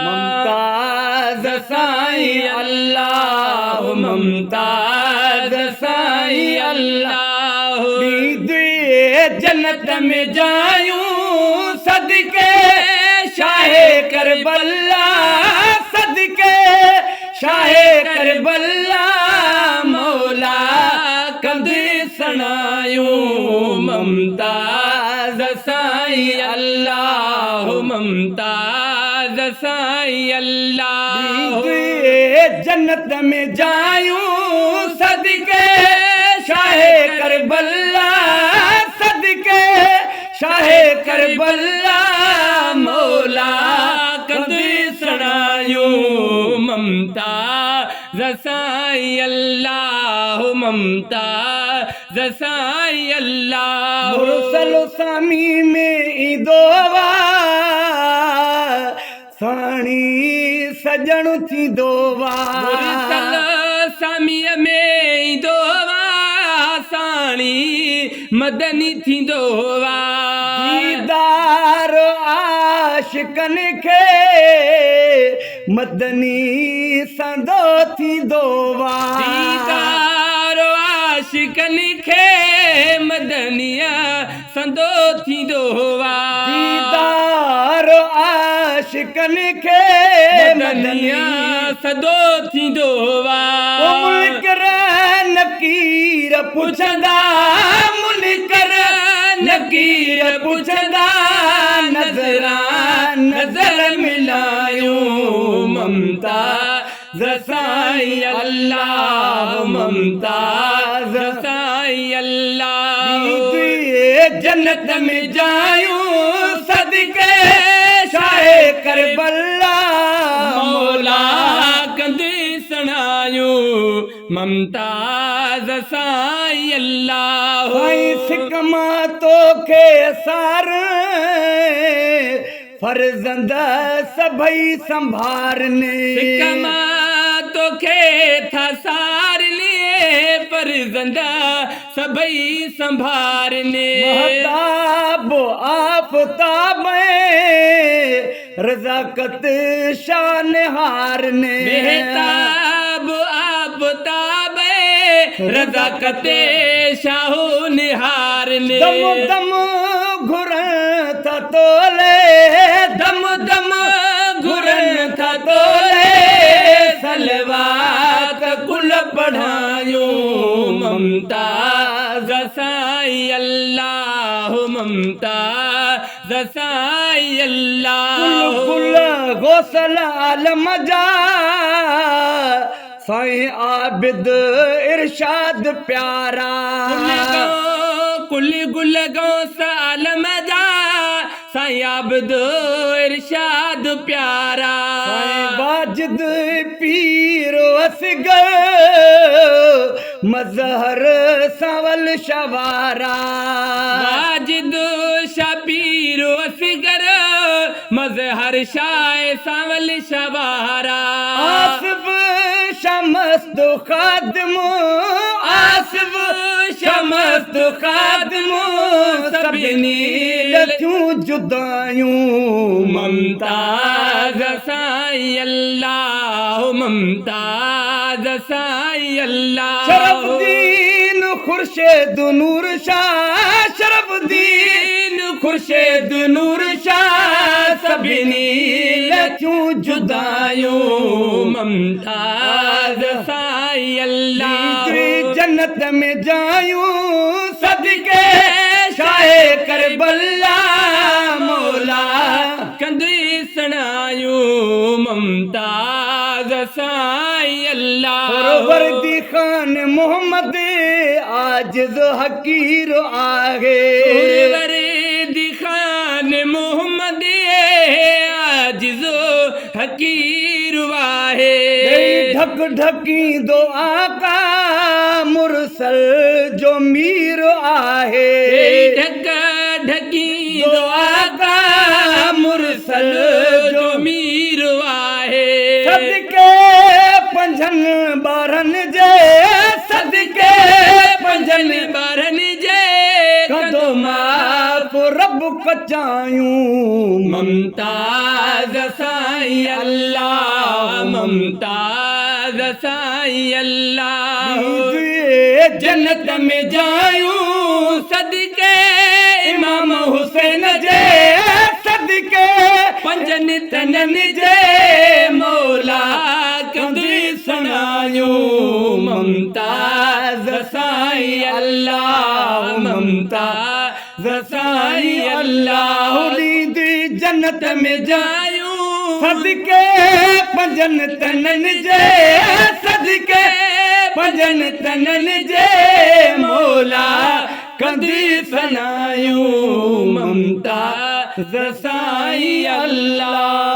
मुमताज साईं अल्लाह मुमताज साईं अल्लाह दीदे जन्नत में जायूं सदके शाहे करबला सदके शाहे करबला मौला कंदे सणायूं मुमताज साईं अल्लाह मुमताज साईं अल्लाह जन्नत में जायूं सदके शाहे करबला सदके शाहे करबला मौला कंदे सणायूं मुमताज साईं अल्लाह मुमताज साईं अल्लाह मुरसल सामी में ईंदोवा साणी सजण थींदोवा मुरसल सामीअ में ईंदोवा साणी मदनी थींदोवा दीदार आशिकन खे मदनी संदो थींदोवा दीदार आशिकन खे मदनिया संदो थींदोवा दीदार आशिकन खे मदनिया संदो थींदोवा मुनकर नकीर पुछंदा मुनकर नकीर पुछंदा नजरा नजर मिलायूं मुमताज साईं अल्लाह मुमताज साईं अल्लाह जन्नत में जायूं सदके शाहे करबला मौला कंदे सणायूं मुमताज साईं अल्लाह सिकमा तोखे सार फर्जंद सभई संभारने सिकमा तोखे था सार लिए फर्जंद सभई संभारने महताब आफताब रज़ाकत शान हारने महताब आफताब रज़ाकत शाहो निहारने दम दम घुरन था तोले दम दम घुरन था तोले सलवात कुल पढ़ायूं मुमताज साईं अल्लाह मुमताज साईं अल्लाह कुल गौसल आलम जा साईं आबिद इरशाद प्यारा कुल गुल गौसल मजा साईं आबिद इरशाद प्यारा साईं वाजिद पीर असगर मजहर सावल शवारा वाजिद शबीर असगर मजहर शाह सावल शवारा आसिफ शमस्त खादम आसिफ शमस्त खादम सभिनी लथियूं जुदायूं मुमताज साईं अल्लाह मुमताज साईं अल्लाह शरफुद्दीन खुर्शीद नूर शाह शरफुद्दीन खुर्शीद नूर शाह सभिनी लथियूं जुदायूं मुमताज साईं अल्लाह जन्नत में जायूं सदके शाहे करबला मौला कंदे सणायूं मुमताज साईं अल्लाह वर्दी खान मोहम्मद आजिज हकीर आहे वर्दी खान मोहम्मद आजिज हकीर वाहे ढक ढकी दो आका मुरसल जो मीर आहे ढक ढकी दो आका मुरसल जो मीर आहे सदके पंजन बारन जे सदके पंजन बारन जे कदो माफ रब बचायूं मुमताज साईं अल्लाह मुमताज साईं अल्लाह जन्नत में जायूं सदके इमाम हुसैन जे सदके पंजनि तननि जे मौला कंदी सनायूं मुमताज साईं अल्लाह मुमताज साईं अल्लाह दी जन्नत में जायूं सदके पंजनि तननि जे सदके पंजनि तननि जे मौला कंदी सनायूं मुमताज साईं अल्लाह।